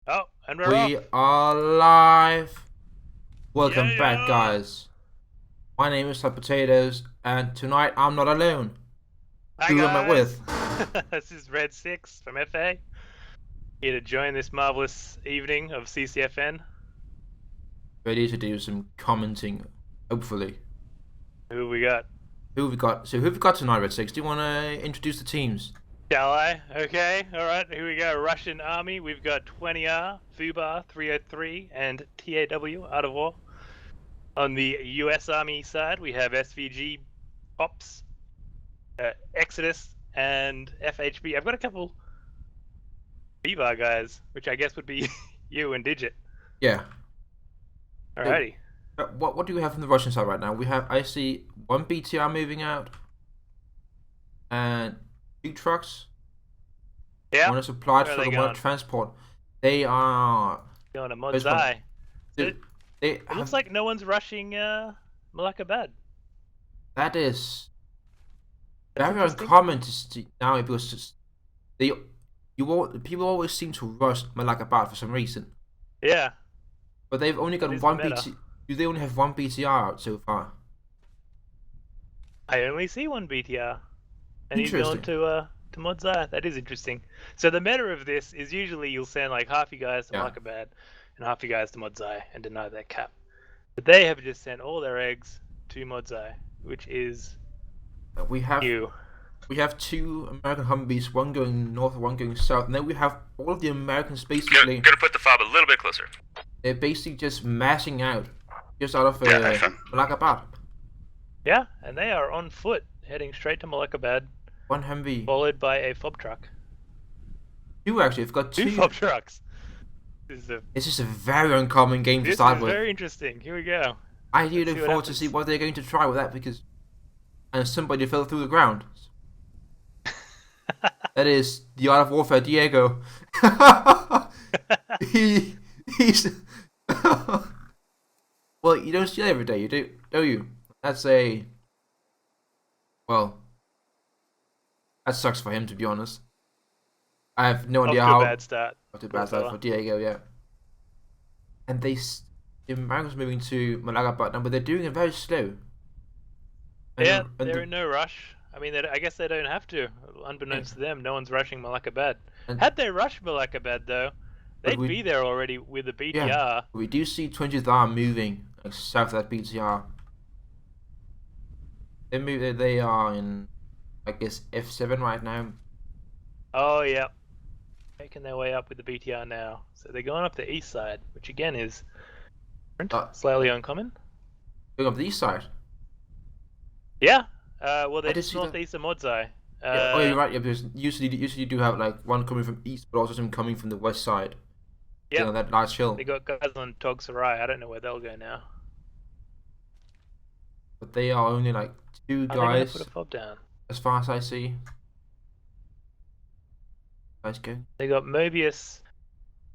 Oh, and we're We off. are live. Yeah, Welcome back, yeah. guys. My name is Potatoes, and tonight I'm not alone. Hi, Who am I guys. with? This is RedSix from FA. Here to join this marvelous evening of CCFN. Ready to do some commenting, hopefully. Who we got? Who have we got? So who have we got tonight, RedSix? Do you want to introduce the teams? Shall I? Okay, alright, here we go. Russian Army, we've got 20R, Fubar 303, and TAW, Art of War. On the US Army side, we have SVG, Ops, Exodus, and FHB. I've got a couple Fubar guys, which I guess would be you and Digit. Yeah. So, Alrighty. what do we have from the Russian side right now? I see one BTR moving out, and two trucks. Yeah. One is supplied Where are for they the one going? transport. They are. Going to Where's one? Modzai. They, It, they it looks have. like no one's rushing Malakabad. That is That's very interesting. uncommon to see now because they people always seem to rush Malakabat for some reason, Yeah, but they've only that got is the one meta. BT. They only have one BTR out so far. I only see one BTR, and he's going Interesting. to Modzai. That is interesting. So the meta of this is usually you'll send like half you guys to Yeah, Malakabad and half you guys to Modzai and deny that cap. But they have just sent all their eggs to Modzai, which is we have you. we have two American Humvees, one going north, one going south, and then we have all of the Americans basically. Gonna put the fob a little bit closer. They're basically just mashing out, just out of Yeah, FM. Malakabat. Yeah, and they are on foot, heading straight to Malakabad, One Humvee, followed by a fob truck. two actually. We've got Two two. fob trucks. This is It's just a very uncommon game to This start is with. very interesting. Here we go. I do Let's look see what forward to see happens. what they're going to try with that because and somebody fell through the ground. That is the art of warfare, Diego. He's well, you don't see that every day, you do you? That's a well, that sucks for him to be honest. I have no Off idea to a how bad start. what the Poor bad side for fella. Diego, yeah. And the Americans moving to Malaga, but they're doing it very slow. Yeah, And they're in no rush. I mean, I guess they don't have to. yeah, Unbeknownst to them, no one's rushing Malakabad. and Had they rushed Malakabad, though, but they'd be there already with the yeah, BTR. we do see 20th arm moving like, south of that BTR. They are in, I guess, F7 right now. Oh, yeah. Making their way up with the BTR now. So they're going up the east side, which again is slightly uncommon. Going up the east side. Yeah. Well, I they're did just see that. northeast of Modzai. Yeah, oh, you're right. Yeah, because usually you do have like one coming from east, but also some coming from the west side. You know Yep. that large hill. They got guys on Tog Sarai. I don't know where they'll go now. But they are only like two Are they going to guys, put a fob down? as far as I see. Guys going. They got Mobius.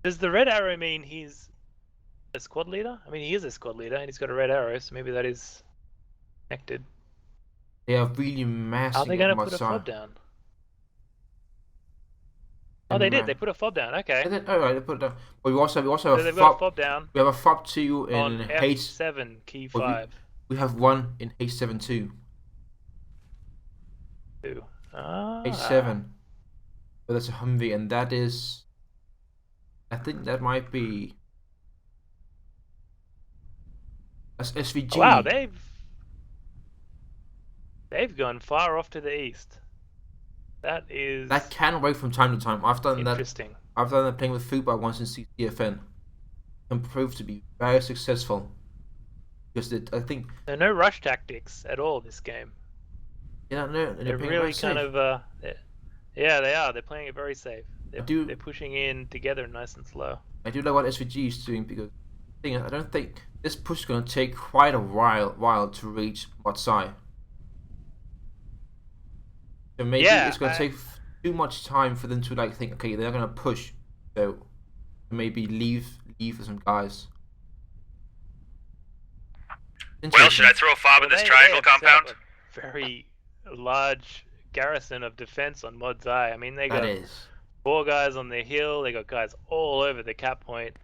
Does the red arrow mean he's a squad leader? I mean, he is a squad leader and he's got a red arrow, so maybe that is connected. They are really Are massive they on going to one put a side. fob down? Oh, they did. They put a fob down. Okay. Oh, right, they put it down. But we also So have a they've got a fob. fob down We have a fob 2 on in Haze. F7, key Well, 5. we have one in H7 too. Ah. H7. But that's a Humvee, and that is. I think that might be. That's SVG. Wow, they've gone far off to the east. That is That can work from time to time. I've done that. interesting. I've done that playing with football once in CCFN, and proved to be very successful. Because I think. There are no rush tactics at all this game. Yeah, no, They're playing really very kind safe. of yeah, they are. They're playing it very safe. I do. They're pushing in together nice and slow. I do like what SVG is doing because I don't think this push is going to take quite a while to reach Watsai. So maybe Yeah, it's going to take too much time for them to like think, okay, they're going to push, so maybe leave for some guys. Well, should I throw a fob well, in this they triangle have set up compound? a very large garrison of defense on Modzai. I mean, they That got is 4 guys on the hill. They got guys all over the cap point.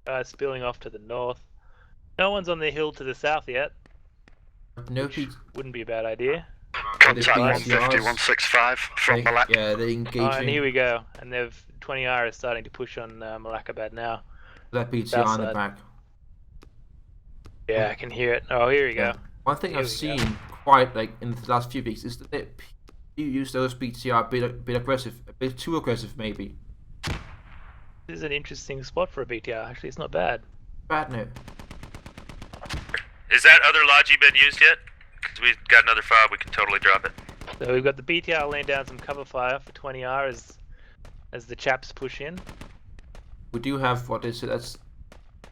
Guys spilling off to the north. No one's on the hill to the south yet. No Which wouldn't be a bad idea. Contact BCRs. 150, 165 from Malak. Yeah, they're Oh, engaging. and here we go. And they've 20R is starting to push on Malakabad now. That BTR on the back. Yeah, I can hear it. Oh, here we go. One thing Here I've we seen quite like in the last few weeks is that you use those BTR a bit aggressive, a bit too aggressive maybe. This is an interesting spot for a BTR. Actually, it's not bad. Bad note. Is that other Logi been used yet? Because we've got another fob, we can totally drop it. So we've got the BTR laying down some cover fire for 20R as the chaps push in. We do have what is it? That's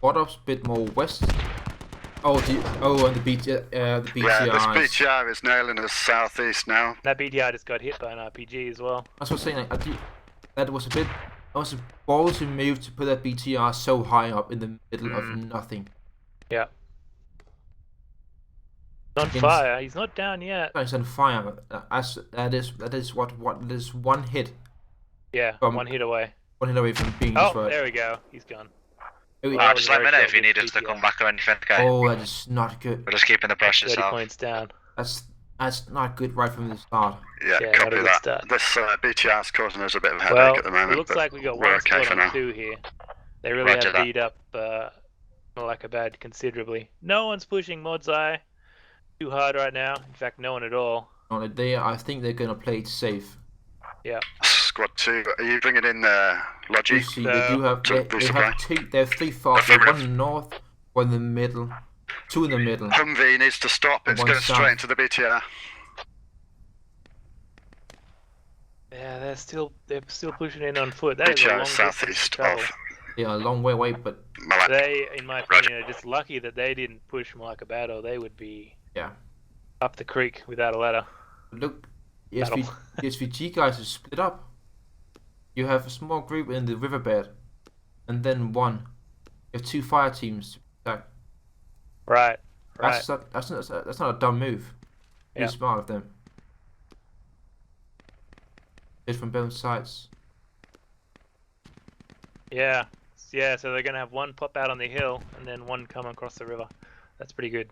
what a bit more west. Oh, and the BTR. The BTR. Yeah, this BTR is nailing us southeast now. That BTR just got hit by an RPG as well. That's what I'm saying. Like, that was a ballsy move to put that BTR so high up in the middle of nothing. Yeah. On fire. He's not down yet. He's on fire. That is one hit. Yeah, one hit away. One hit away from being Oh, destroyed. there we go. He's gone. Well, just let me know if you need us to come back or anything, okay? Oh, that is not good. We're just keeping the pressure 30 up. points down. That's not good right from the start. Yeah, Yeah, not copy a good that. start. This BTR's causing us a bit of a headache Well, at the moment. it looks but like we got we're one okay spot for on now. 2 here. They really Roger have that. beat up Malakabad considerably. No one's pushing Modzai too hard right now. In fact, no one at all. I think they're gonna play it safe. Yeah. Squad 2, are you bringing in Logi? You see, they do have they have 3 fobs. One north, one in the middle, 2 in the middle. Humvee needs to stop. It's One going south. straight into the BTR. Yeah, they're still pushing in on foot. That is a BTR long is distance to southeast travel. of They are a long way away, but Malak. They, in my opinion, are just lucky that they didn't push Malakabad, or they would be yeah. up the creek without a ladder. Look, the Battle. SVG guys are split up. You have a small group in the riverbed, and then one. You have 2 fire teams to attack. Right. That's not a dumb move. Yeah. Really smart of them. It's from both sides. Yeah. Yeah, so they're going to have one pop out on the hill and then one come across the river. That's pretty good.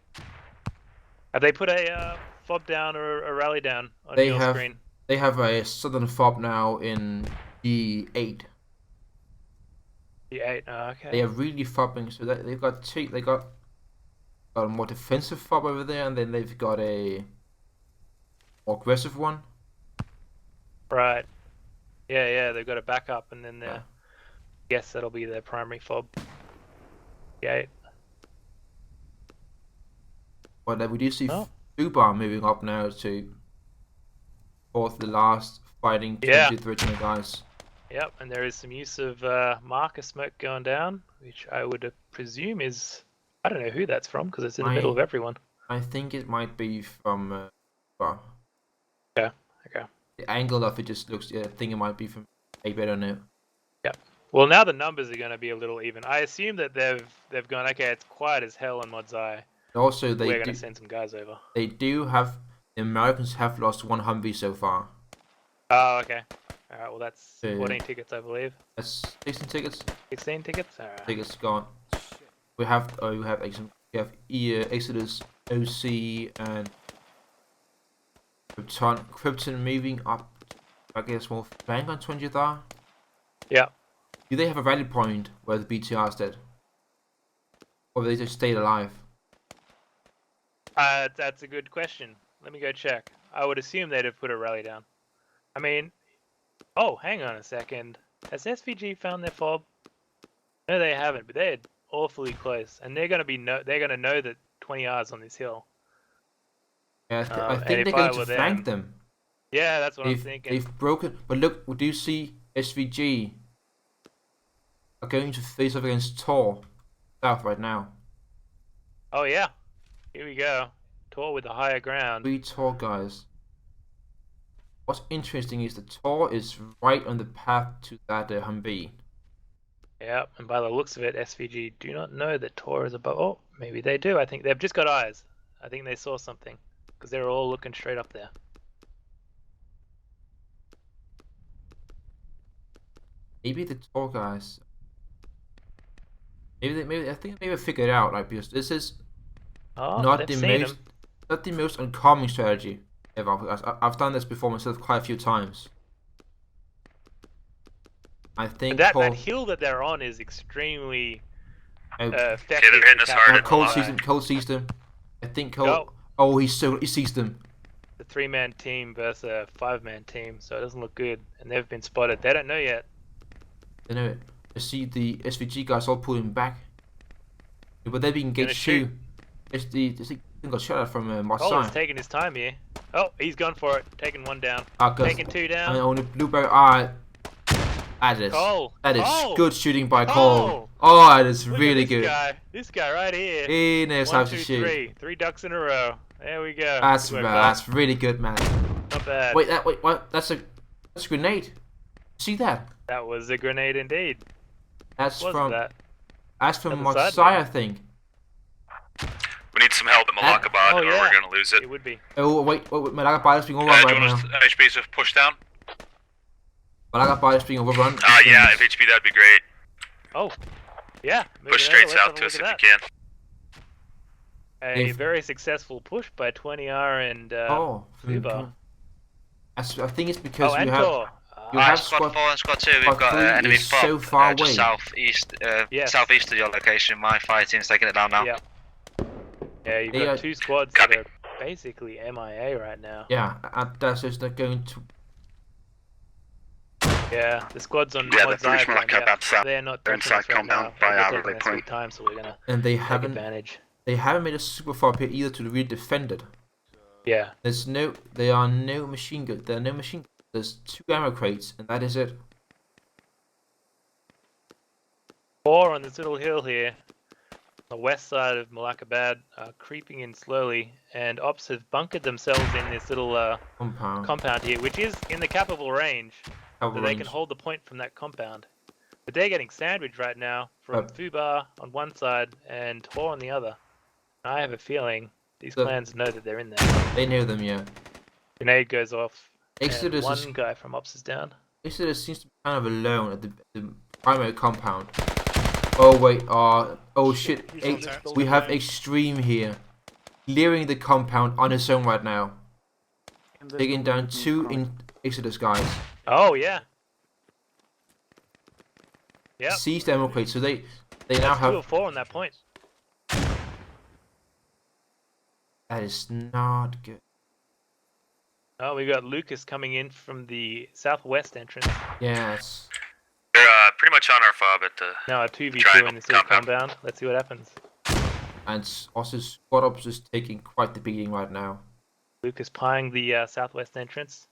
Have they put a fob down or a rally down on your screen? They have a southern fob now in D8. D8, oh, okay. They are really fobbing, so they've got they got a more defensive fob over there, and then they've got a more aggressive one. Right. Yeah, they've got a backup, and then I guess that'll be their primary fob. D8. But we do see Fubar moving up now to fourth, the last fighting Yeah. the original guys. Yep, and there is some use of marker smoke going down, which I would presume is... I don't know who that's from, because it's in the middle of everyone. I think it might be from Fubar. Okay. The angle of it just looks... Yeah, I think it might be from... Maybe I don't know. Yep. Well, now the numbers are going to be a little even. I assume that they've gone, okay, it's quiet as hell on Modzai. Also, We're going to send some guys over. They do have... The Americans have lost 1 Humvee so far. Oh, okay. Alright, well that's 14 tickets, I believe. That's 16 tickets. 16 tickets? Alright. Tickets gone. We have Exodus, OC, and Krypton moving up. I guess more flank on 20th R. Yeah. Do they have a rally point where the BTR is dead, or they just stayed alive? That's a good question. Let me go check. I would assume they'd have put a rally down. I mean, oh, hang on a second. Has SVG found their fob? No, they haven't, but they're awfully close, and they're gonna know that 20 R's on this hill. Yeah, I think they're going to flank them. Yeah, that's what I'm thinking. They've broken, but look, we do see SVG are going to face off against Tor south right now. Oh yeah, here we go. Tor with the higher ground. 3 Tor guys. What's interesting is the Tor is right on the path to that Humvee. Yep, and by the looks of it, SVG do not know that Tor is above. Oh, maybe they do. I think they've just got eyes. I think they saw something because they're all looking straight up there. Maybe the tall guys. Maybe I think they figured it out, like, because this is Oh, not they've the seen most him. not the most uncommon strategy ever. Because I've done this before myself quite a few times. I think That hill that they're on is extremely effective. they're hitting us hard. Cole sees them. I think Cole. Go. Oh, he sees them. The 3-man team versus a 5-man team, so it doesn't look good. And they've been spotted. They don't know yet. They know it. I see the SVG guys all pulling back, but they're being engaged too. It's the thing got shot at from Oh, Marseille. he's taking his time here. Oh, he's gone for it. Taking one down. Taking 2 down. And only Blueberry. That is Cole. that is Cole. good shooting by Cole. Cole. Oh, that is Look really at this good. Guy. This guy right here. He knows how 1, to 2, shoot. 3. 3 ducks in a row. There we go. That's Good work, that's really good, man. Not bad. Wait, what? That's a grenade. See that? That was a grenade indeed. That's What was from that? that's from Other side, Marseille, maybe? I think. We need some help at Malakabad, Oh, or yeah. we're gonna lose it. It would be. Oh wait, Malaga is being Do overrun you right want now. us to HB to push down? Malaga is being overrun. Yeah, if HB that'd be great. Oh, yeah. Push moving straight over. Let's south have a to us if look you at can. that. A If- very successful push by 20R and Fuba. I think it's because Oh, you and have Tor. you have squad 4 and squad 2, we've squad got three enemy is FOB so far just away. southeast, Yes. southeast of your location. My fire team's taking it down now. Yeah. Yeah, you've They got are- 2 squads Copy. that are basically MIA right now. yeah, that's just not going to. Yeah, the squads on Yeah, Mod the British Zive right now, Malakabad south. they're not They're touching us inside right compound now. by They're our taking rally us point. good time, so we're gonna And they take haven't advantage. made a super far up here either to really defend it. Yeah. There are no machine guns. There are no machine guns. There's 2 ammo crates, and that is it. 4 on this little hill here, the west side of Malakabad, creeping in slowly, and Ops have bunkered themselves in this little compound here, which is in the capital range, so they can hold the point from that compound. But they're getting sandwiched right now from Fubar on one side and Tor on the other. I have a feeling these clans know that they're in there. They know them, yeah. Grenade goes off, and Exodus one guy from Ops is down. Exodus seems to be kind of alone at the primary compound. Oh wait, oh shit! We have Extreme here, clearing the compound on his own right now, taking down 2 Exodus guys. Oh yeah. Yep. Seized ammo crates, so they now That's 2 have. or 4 on that point. That is not good. Oh, we got Lucas coming in from the southwest entrance. Yes. They're pretty much on our fob at the. Now a 2v2 Triangle in this little compound. compound. Let's see what happens. And also Squad Ops is taking quite the beating right now. Lucas pieing the southwest entrance.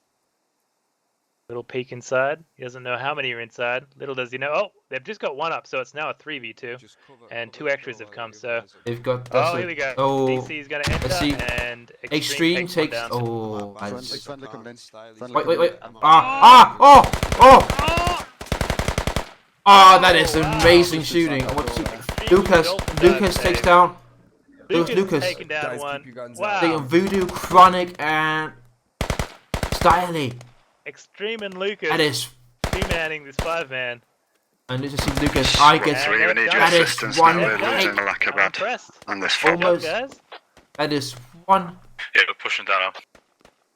Little peek inside. He doesn't know how many are inside. Little does he know. Oh, they've just got 1 up, so it's now a 3v2. And 2 extras have come, so. They've got. Oh, here we go. Oh, DC is going to enter, let's see. and Extreme takes one takes. down. Oh, Friendly coming in. wait. Oh, that is amazing shooting. Lucas takes down. Lucas. Taking down Guys, 1. keep your guns Wow. Taking Voodoo, Chronic, and Styley. Extreme and Lucas. That is. 2-manning this 5-man. And let's just see Lucas. I get. Squad 3, we need your That is assistance one now. We're hit. losing I'm Malakabad impressed. on this Good fob. job, Almost. guys. That is 1. Yeah, we're pushing down.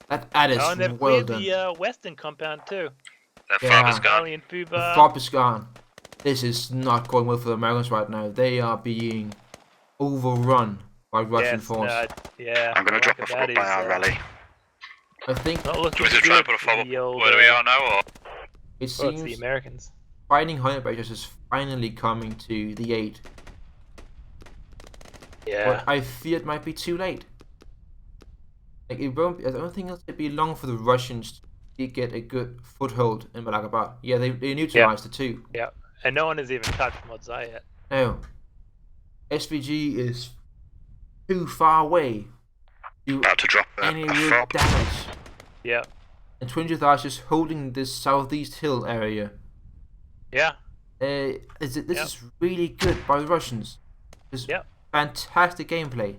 That is Oh, and they've well cleared done. the western compound too. That Yeah. fob is gone. Charlie and The Fuba. FOB is gone. This is not going well for the Americans right now. They are being overrun by Russian force. Yeah. I'm going to drop a fob Malakabad by is, our rally. I think Not Do looking we just try and good put a fob for up the old, where we are now, or? it well, it's the seems Americans. fighting Honey Badgers is finally coming to the aid. Yeah. But I fear it might be too late. Like it won't. I don't think it'll be long for the Russians to get a good foothold in Malakabad. Yeah, they neutralized the 2. Yeah. And no one has even touched Modzai yet. No. SVG is too far away to do About to drop any a real fob. damage. Yeah. And 20th is just holding this southeast hill area. Yeah. This is really good by the Russians. It's Yep. fantastic gameplay.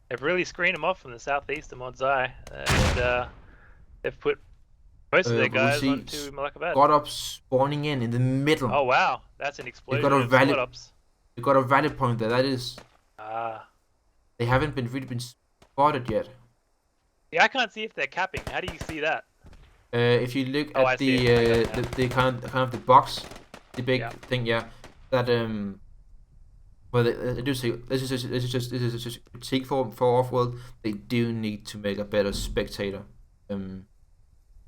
They've really screened them off from the southeast of Modzai. And they've put Most of their we guys see went to Malakabad. Squad ops spawning in the middle. Oh wow, that's an explosion got a of valid- squad ops. They've got a valid point there. That is, Ah. they haven't really been spotted yet. Yeah, I can't see if they're capping. How do you see that? If you look Oh, I at see it. the kind of the box, the big Yeah. thing, yeah, that well, they do say this is just critique for Off-World. They do need to make a better spectator.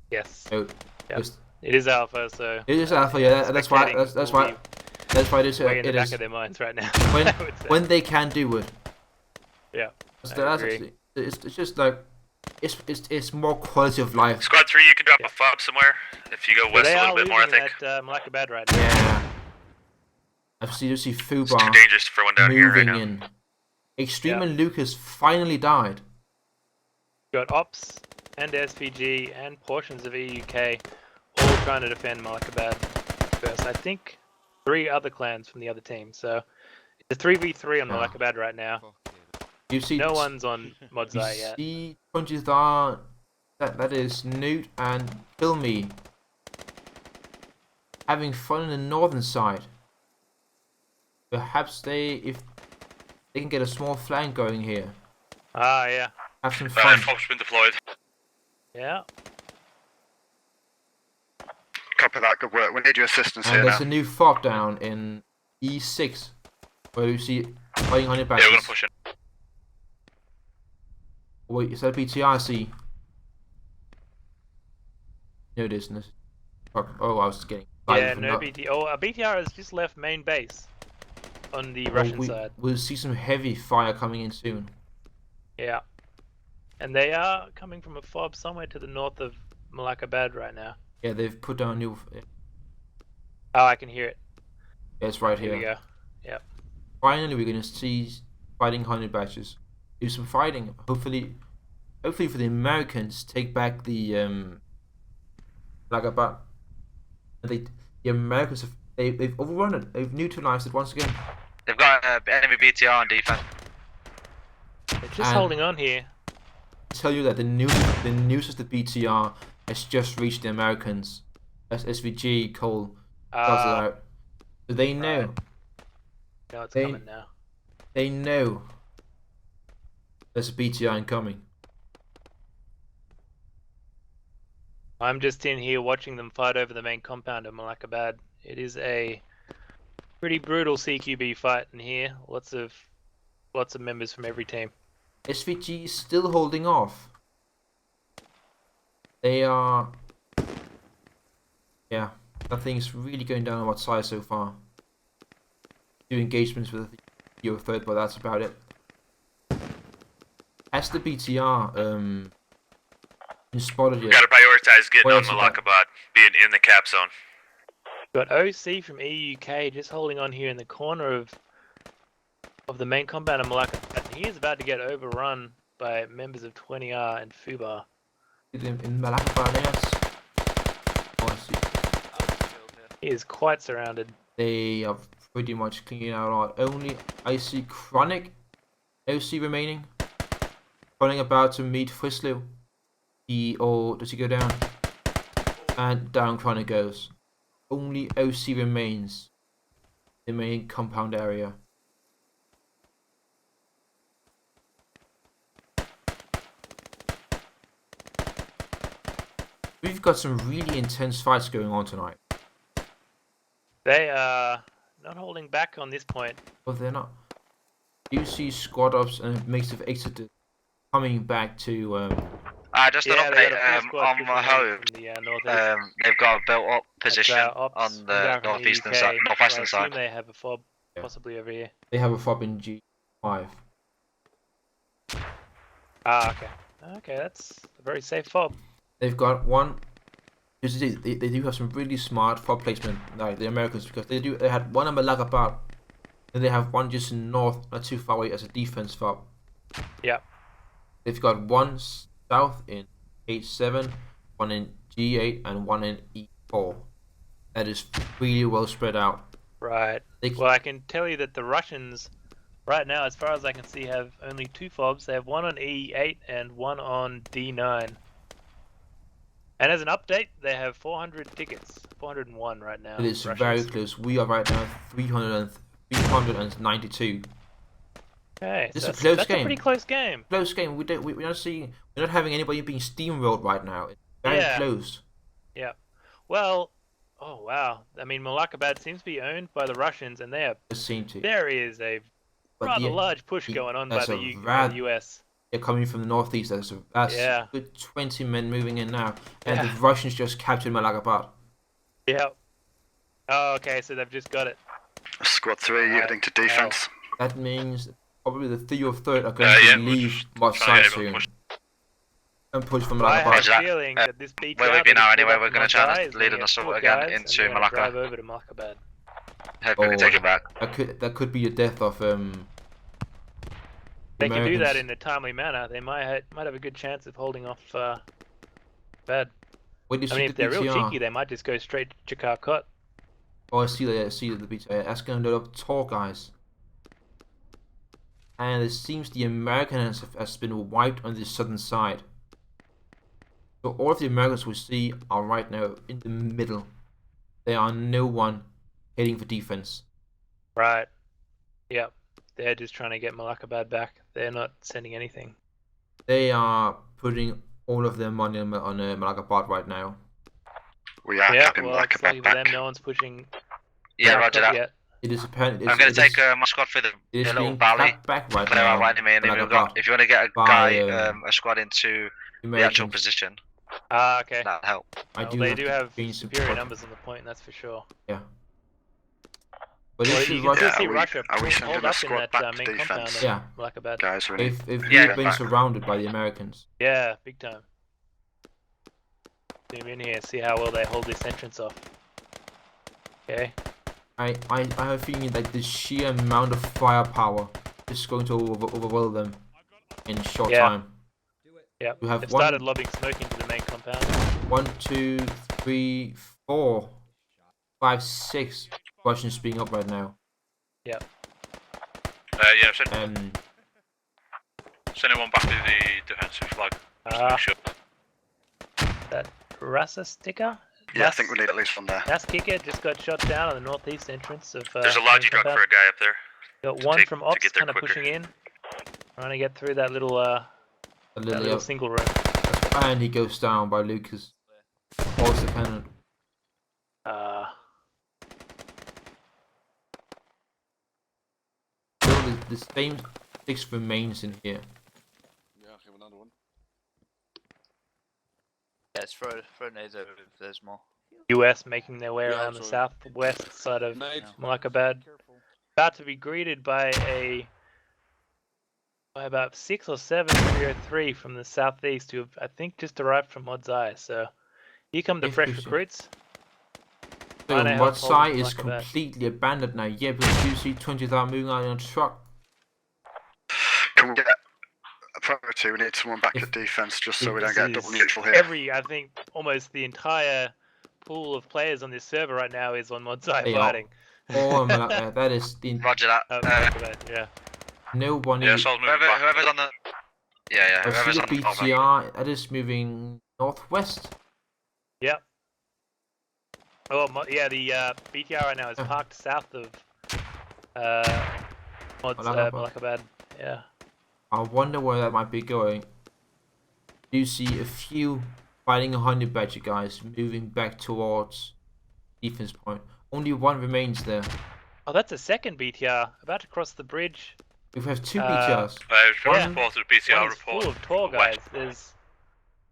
Yes. So Yep. just- It is alpha, so. it is alpha, yeah. That's why. spectating That's will why. be That's why it is. way in the It back is of their minds right now. when I would say. when they can do it. Yeah. So I that's agree. it's just like it's more quality of life. Squad 3, you can drop a fob somewhere if you go But west they a are little bit more, I losing think. at Malakabad right now. Yeah. I see It's too Fubar dangerous for one down here right moving now. in. Extreme Yeah. and Lucas finally died. Got Ops and SVG and portions of EUK all trying to defend Malakabad first. I think 3 other clans from the other team. So it's a 3v3 on Yeah. Malakabad right now. You see, No one's on you Modzai yet. see 20th that is Newt and Filmy having fun on the northern side. Perhaps if they can get a small flank going here, Ah, yeah. have some fun. Fob's been deployed. Yeah. Copy that, good work. We need your assistance here And now. there's a new fob down in E6 where you see fighting on your back. Yeah, we're gonna push in. Wait, is that a BTR? I see. No, it isn't. Oh, I was getting. Yeah, no BTR. Oh, BTR has just left main base on the Russian side. We'll see some heavy fire coming in soon. Yeah. And they are coming from a fob somewhere to the north of Malakabad right now. Yeah, they've put down new. Oh, I can hear it. Yeah, it's right Here here. we go. Yep. Finally, we're gonna see fighting 100 batches. Do some fighting. Hopefully for the Americans, take back the Lagabad. The Americans they've overrun it. They've neutralized it once again. They've got enemy BTR on defense. They're just And- holding on here. I tell you that the news of the BTR has just reached the Americans. As SVG Cole does it out. So they know. Right. No, it's They- coming now. They know there's a BTR incoming. I'm just in here watching them fight over the main compound of Malakabad. It is a pretty brutal CQB fight in here. Lots of members from every team. SVG is still holding off. They are. Yeah, nothing's really going down on what side so far. 2 engagements with your third, but that's about it. Has the BTR been spotted yet? Gotta prioritize getting Where on is it at? Malakabad, being in the cap zone. Got OC from EUK just holding on here in the corner of the main compound of Malakabad. He is about to get overrun by members of 20R and Fubar. In Malakabad, yes. Oh, I see. He is quite surrounded. They are pretty much cleaning out all. Only I see Chronic OC remaining. Chronic about to meet Frislow. Does he go down? And down Chronic goes. Only OC remains. The main compound area. We've got some really intense fights going on tonight. They are not holding back on this point. But they're not. You see squad ops and a mix of exodus coming back to Just Yeah, an they got a update full squad on pushing my in home. from the northeast. They've got a built up That's, position Ops on and the down from northeastern UK, side, northwestern so I assume side. they have a fob Yeah. possibly over here. they have a fob in G5. Ah, okay. Okay, that's a very safe fob. They've got one. They do have some really smart fob placement, like the Americans, because they had one on Malakabad, and they have one just in north, not too far away, as a defense fob. Yep. They've got one south in H7, one in G8, and one in E4. That is really well spread out. Right. Well, I can tell you that the Russians, right now, as far as I can see, have only 2 fobs. They have one on E8 and one on D9. And as an update, they have 400 tickets. 401 right now. It is Russians. very close. We are right now 392. Okay, This so is a close that's game. a pretty close game. Close game. We're not seeing. We're not having anybody being steamrolled right now. It's very Yeah. close. Yeah. Well, oh wow. I mean, Malakabad seems to be owned by the Russians, and It seemed to. there is a But rather the- large push going on by that's the, a by the US. They're coming from the northeast. That's Yeah. a good 20 men moving in now, and Yeah. the Russians just captured Malakabad. Yeah. Oh, okay. So they've just got it. Squad 3 heading to defense. That means probably the 3 or 3rd are going Yeah, to leave Mod trying to side get everyone soon and push from I have Malakabad. Roger a that. feeling that this beach where we out be that now is anyway, pulled we're up gonna from try and Haze, lead they an get assault full again guys, and into they're gonna Malacca. drive over to Malakabad. Hope we can take it back. That could be a death of They can do that Americans. in a timely manner. They might have a good chance of holding off bad. Wait, you I see mean, the if they're real BTR? cheeky, they might just go straight to Chakarkot. Oh, I see the BTR. That's going to load up tall guys. And it seems the Americans has been wiped on the southern side. So all of the Americans we see are right now in the middle. There are no one heading for defense. Right. Yep. They're just trying to get Malakabad back. They're not sending anything. They are putting all of their money on Malakabad right now. We are Yeah. capping Well, it's lucky Malakabad for them. back. No one's pushing. Yeah, Chakarkot roger that. yet. It is apparent. I'm gonna take my squad for the it is little being valley. clapped back right Clear out now. enemy, and if Malakabad you want to get a by, guy, a squad into the the actual Americans. position, Ah, okay. that'll help. I Well, do they have do to have gain some superior support. numbers on the point, that's for sure. But Well, if you you can rush, still Yeah, see are we Russia sending hold a up in squad that back to main defense? compound of Yeah. Malakabad. Guys, we need if Yeah, we've been back. surrounded by the Americans, Yeah, big time. Zoom in here, see how well they hold this entrance off. Okay. I have a feeling that the sheer amount of firepower is going to overwhelm them in a short Yeah. time. Yep. We have They've one- started lobbing smoke into the main compound. 1, 2, 3, 4, 5, 6 Russians being up right now. Yeah, send one back to the defensive flag. Ah, Sure. that Rasa sticker? Yeah, I think we need at least one there. Nas kicker just got shot down on the northeast entrance of. There's a large main truck compound. for a guy up there. Got to one take- from to ops get there kind of quicker. pushing in, trying to get through that little single room. And he goes down by Lucas. Falls the cannon. Still, the same 6 remains in here. Yeah, give another one. Yes, throw nades over if there's more. US making their way Yeah, around the sorry. southwest side of Nate, Malakabad. careful. About to be greeted by about 6 or 7 303 from the southeast who have, I think, just arrived from Modzai. So here come the If fresh we should- recruits. So Trying to help hold Modsai is Malakabad. completely abandoned now. Yeah, because you see 20,000 moving out in a truck. Can we get a priority? We need someone back If- at defense just so if we don't This get a is double neutral here. I think almost the entire pool of players on this server right now is on Modzai They are. fighting. Oh, that is the Roger that. Malakabad, yeah. nobody. Yeah, Sol's moving back. Whoever's on the. Yeah, I whoever's see on the the top. BTR. That is moving northwest. Yep. Oh, yeah, the BTR right now is Yeah. parked south of Malakabad. Yeah. I wonder where that might be going. You see a few fighting 100 badger guys moving back towards defense point. Only one remains there. Oh, that's a second BTR about to cross the bridge. We have 2 Uh, BTRs. Report Yeah. report to the BCR One is report. full of tall from the west. guys. There's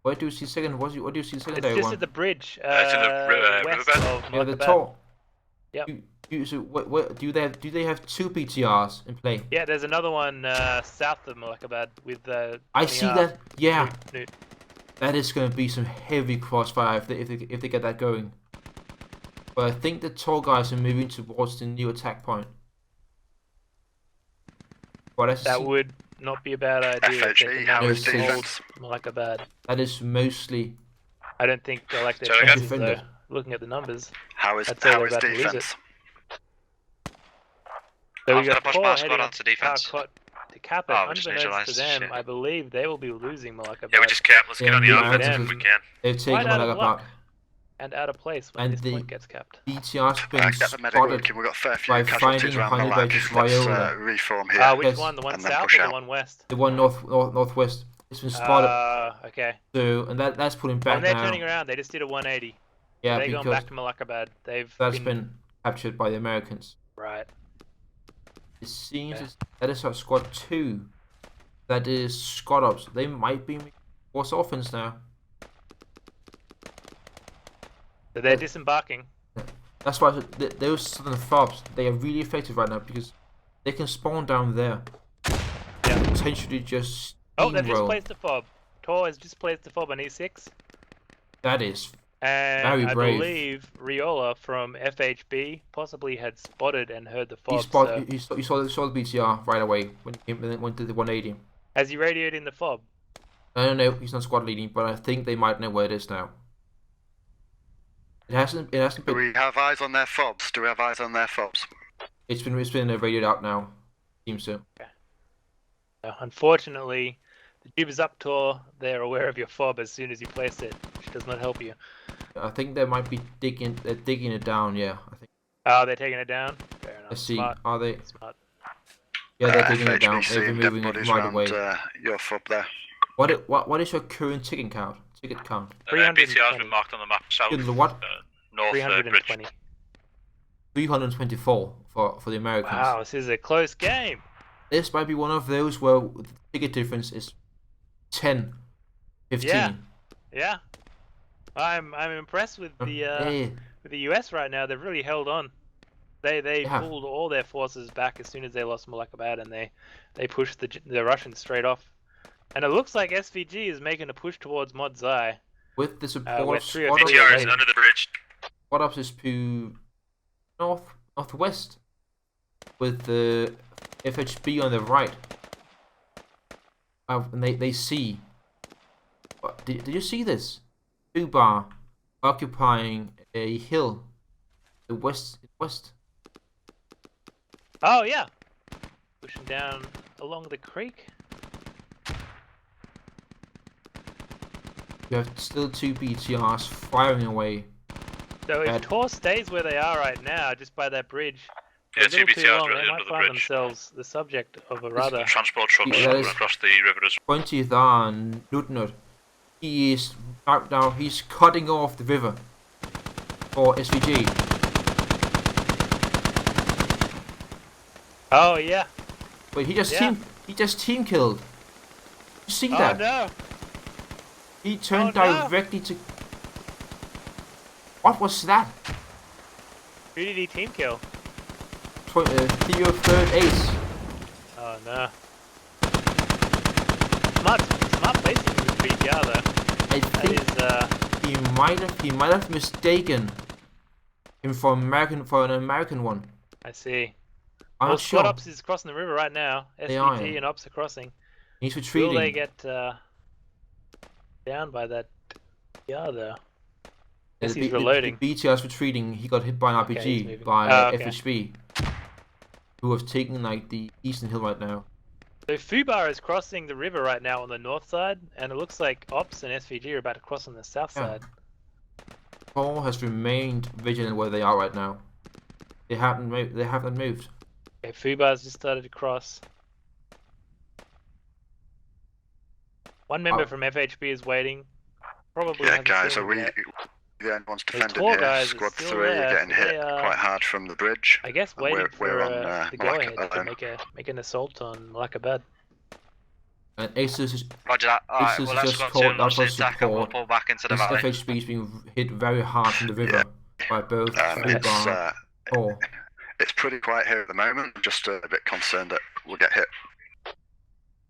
Where do you see second? What do you see it's secondary just one? at the bridge. It's in the west riverbed? of Yeah, the Malakabad. tall. Yep. Do they have 2 BTRs in play? Yeah, there's another one south of Malakabad with I see 20R. that. Yeah, Newt. that is going to be some heavy crossfire if they get that going. But I think the tall guys are moving towards the new attack point. But I That see, would not be a bad idea. if they FHE, can how manage is to hold defense? Malakabad. that is mostly I don't think they like their So again- chances though. Defended. Looking at the numbers. How is That's all they're about to lose defense? So we I'm gonna got push 4 my heading squad up onto to defense. Karkot to cap it, Oh, we just unbeknownst to neutralised them, shit. I believe they will be losing Malacca Yeah, we just capped. Let's get on the Yeah, offensive them. if we can. They've Quite taken out of Malaga luck. back. And out of place when And this the point gets capped. BTR's been Get the medic spotted working. We've got a fair by few casualties finding around honey the badgers lag. Let's Viola. reform here. Which Yes. one? The one And then south push or the out. one west? The one northwest. It's been spotted. Okay. So and that's putting back And they're now. turning around. They just did a 180. Yeah, They're going because back to Malacca. They've that's been captured by the Americans. right. It seems Okay. that is our squad 2. That is squad ups. They might be force offense now. So they're disembarking. That's why those southern fobs, they are really effective right now because they can spawn down there. Yeah. Potentially just Oh, they've just steamroll. placed the fob. Tor has just placed the fob on E6. That is And very I brave. believe Riola from FHB possibly had spotted and heard the he fob. spot. So You saw the BTR right away when he went to the 180. has he radioed in the fob? I don't know. He's not squad leading, but I think they might know where it is now. It hasn't Do been. we have eyes on their fobs? Do we have eyes on their fobs? It's been radioed out now. Seems so. Unfortunately, the tube is up, Tor. They're aware of your fob as soon as you place it, which does not help you. I think they might be digging it down. Yeah, I think. Oh, they're taking it down? Fair enough. Let's see. Smart. Are they? Smart. Yeah, they're digging it down. FHBC They're and moving dead it bodies right around away. your fob there. What is your current ticket count? Ticket count. BTR's 320. been marked on the map south. The what? North bridge. 320. 324 for the Americans. Wow, this is a close game. This might be one of those where the ticket difference is 10, 15. Yeah. Yeah. I'm impressed with the Yeah. with the US right now. They've really held on. They Yeah. pulled all their forces back as soon as they lost Malakabad, and they pushed the Russians straight off. And it looks like SVG is making a push towards Mod Zai. With the support we're of 3 or squad 3 BTR away. is under the bridge. Squad ups is to northwest with the FHB on the right. And they see. Did you see this? Fubar occupying a hill. The west. Oh yeah, pushing down along the creek. You have still 2 BTRs firing away. So if Bad. Tor stays where they are right now, just by that bridge, for Yeah, a little too 2 BTRs long, really they under might the find bridge. themselves the subject of a rather. Transport trucks Yeah, that going is- across the river as 20th on Nutnut. He is out now. He's cutting off the river for SVG. Oh yeah. Wait, he just Yeah. team killed. You see Oh that? no. He turned Oh, no. directly to. What was that? Who did he team kill? Theo third ace. Oh no. Smart placing with BTR though. I That think is he might have mistaken him for an American one. I see. I'm Well, not sure. Squad Ops is crossing the river right now. They are, SVG yeah. and Ops are crossing. He's Will retreating. they get down by that BTR though? Yes, he's reloading. The BTR's retreating. He got hit by an Okay, he's RPG moving. by Oh, okay. FHB, who have taken like the eastern hill right now. So Fubar is crossing the river right now on the north side, and it looks like Ops and SVG are about to cross on the south Yeah. side. Paul has remained vigilant where they are right now. They haven't moved. Okay, Fubar's just started to cross. One member Oh. from FHB is waiting. Probably Yeah, hasn't guys, seen are him we yet. the only ones Those defending tall here? guys are Squad still 3 there, are getting so hit they are- quite hard from the bridge. I guess And waiting we're for on, the Malacca go-ahead to alone. make an assault on Malakabad. And Aces is Roger that. Alright, is well let's just go called to launch the Alpha attack and we'll support. pull back into the this valley. FHB is being hit very hard from the river by both It's, Fubar or it's pretty quiet here at the moment. I'm just a bit concerned that we'll get hit.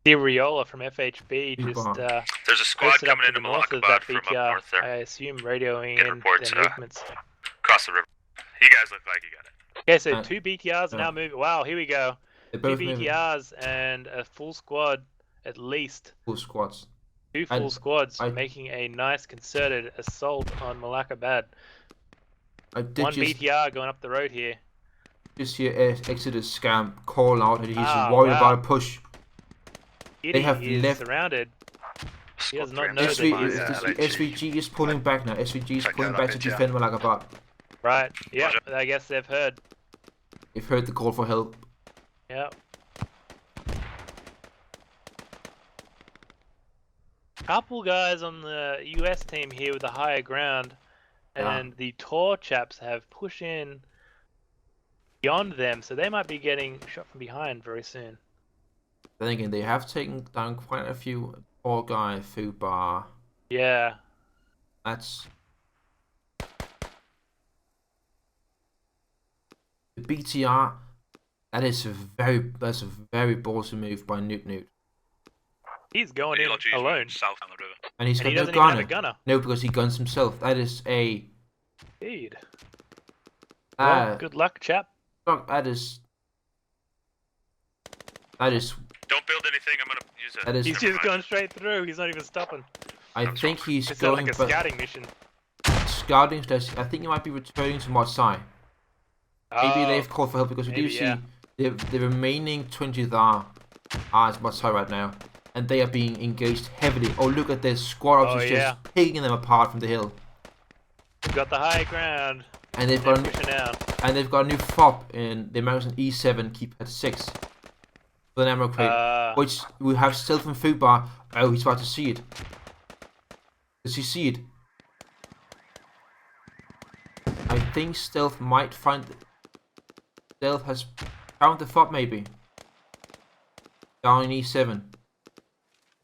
The Riola from FHB just Fubar. There's a squad posted up coming to the into north of Malakabad that from up BTR. north there. I assume radioing Get in reports, their movements. Across the river. You guys look like you got it. Okay, so Uh, 2 BTRs are yeah. now moving. Wow, here we go. They're 2 both moving. BTRs and a full squad, at least. Full squads. 2 full And squads I- making a nice concerted assault on Malakabad. I did 1 just BTR going up the road here. hear Exodus Scamp call out that he's Ah, worried wow. about a push. Giddy have is left- surrounded. He does not Squad know that SV, he's SVG is pulling back now. SVG is Take pulling care of back that to bit, yeah. defend Malagabad. right. Yep, Roger. I guess they've heard. They've heard the call for help. Yep. Couple guys on the US team here with the higher ground, Yeah. and the Tor chaps have pushed in beyond them, so they might be getting shot from behind very soon. Then again, they have taken down quite a few. Poor guy, Fubar. Yeah. That's the BTR. That's a very ballsy move by Newt. He's going The in Lodge is alone. south on the river. And he's And got he no doesn't even have gunner. a gunner. No, because he guns himself. That is a. Indeed. Well, good luck, chap. That is. That is. Don't build anything. I'm gonna use it. That is. He's just going straight through. He's not even stopping. I think he's It's not going. like a but scouting mission. scouting. I think he might be returning to Modsai. Maybe Oh, they've called for help because we do maybe, see yeah. the remaining 20 are at Modsai right now, and they are being engaged heavily. Oh, look at this squad Oh, is yeah. just picking them apart from the hill, We've got the high ground. and they've They're got a, pushing out. and they've got a new fob in the American E7 keep at 6 with an ammo crate, which we have still from Fubar. Oh, he's about to see it. Does he see it? I think Stealth might find. Stealth has found the fob maybe. Down in E7.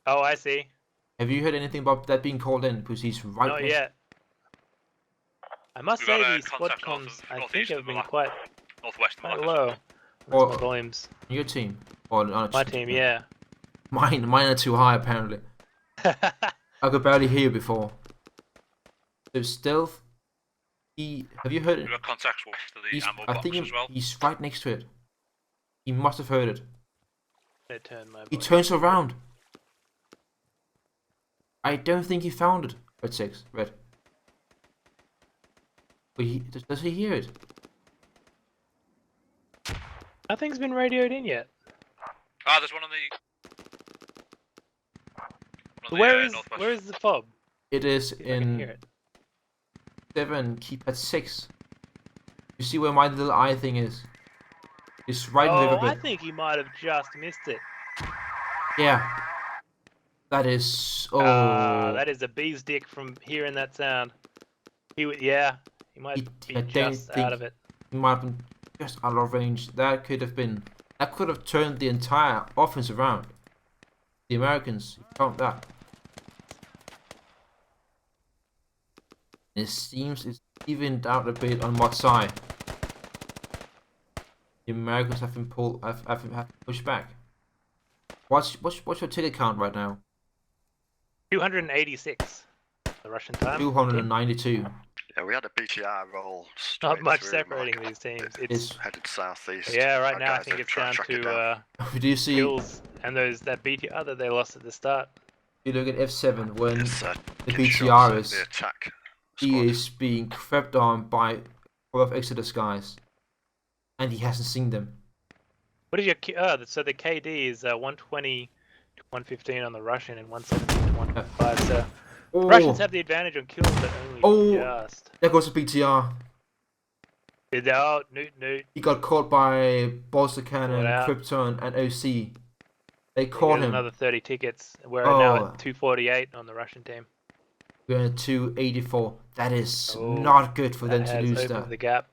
Oh, I see. Have you heard anything about that being called in? Because he's right Not next. yet. I must We've say got, these squad contact north comms, of- I think, northeast have of the been map. quite Northwest of Malacca. low. Or- My volumes. Your team. Or no, My team, yeah. Mine are too high apparently. I could barely hear you before. So Stealth. Have you heard it? We've got contacts west of the He's, ammo I box think as well. he's right next to it. He must have heard it. I turn my He volume. turns around. I don't think he found it. RedSix, Red. But does he hear it? Nothing's been radioed in yet. Ah, there's one on the. Northwest. Where is the fob? It is See if I can hear in it. 7, keep at 6. You see where my little eye thing is? It's right in the Oh, river I bed. think he might have just missed it. Yeah. That is. Oh. That is a bee's dick from hearing that sound. He might I be don't just think- out of it. He might have been just out of range. That could have turned the entire offense around. The Americans found that. It seems it's evened out a bit on what side. The Americans have been have pushed back. What's your ticket count right now? 286. The Russian time. 292. Yeah, we had a BTR roll. Not straight much through separating Malacca. these teams. It's Headed southeast. Yeah, right Our now I guys think have it's tried down track it down. to Do you see? kills and that BTR that they lost at the start. You look at F7 when It's, the getting BTR shots at is. the attack He squad. is being crept on by a couple of Exodus guys, and he hasn't seen them. What is your so the KD is 120 to 115 on the Russian and 117 to 105. So Oh, Russians have the advantage on kills, but only Oh. just. there goes the BTR. Oh, Newt. He got caught by Bolster Cannon, Caught out. Krypton, and OC. They He caught got him. another 30 tickets. We're now Oh. at 248 on the Russian team. We're at 284. That is Oh, not good for them That to has lose opened that. the gap.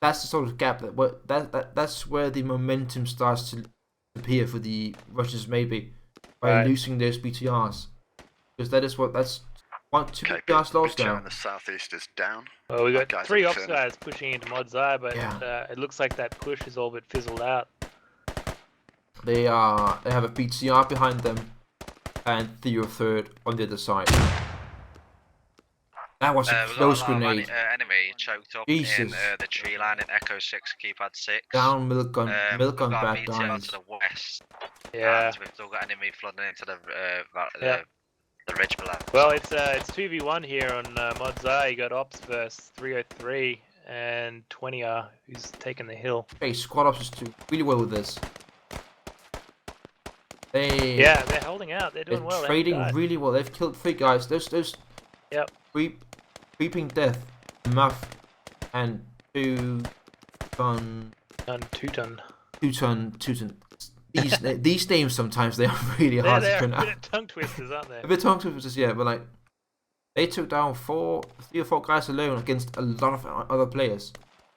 That's the sort of gap that's where the momentum starts to appear for the Russians, maybe by Right. losing those BTRs, because that's two Okay, BTRs lost BTR now. in the southeast is down. Well, we got Guys, 3 I'm ops turning. guys pushing into Mod's Eye, but Yeah. it looks like that push is all but fizzled out. They have a BTR behind them, and Theo third on the other side. That was a We've close got a lot of grenade. enemy choked up Jesus. in the tree line in Echo 6, keypad 6. Down milk gun We've got bad BTR times. to the west. Yeah. And we've still got enemy flooding into Yeah. the ridge below. Well, it's 2v1 here on Mod's Eye. You got ops versus 303 and 20R who's taking the hill. Hey, squad ops is doing really well with this. Yeah, they're holding out. They're doing well. They haven't trading died. really well. They've killed 3 guys. Those Yep. Creeping Death, Muff, and 2-ton. These names sometimes they are really hard to They're a pronounce. bit of tongue twisters, aren't they? A bit tongue twisters, yeah, but like they took down 3 or 4 guys alone against a lot of other players,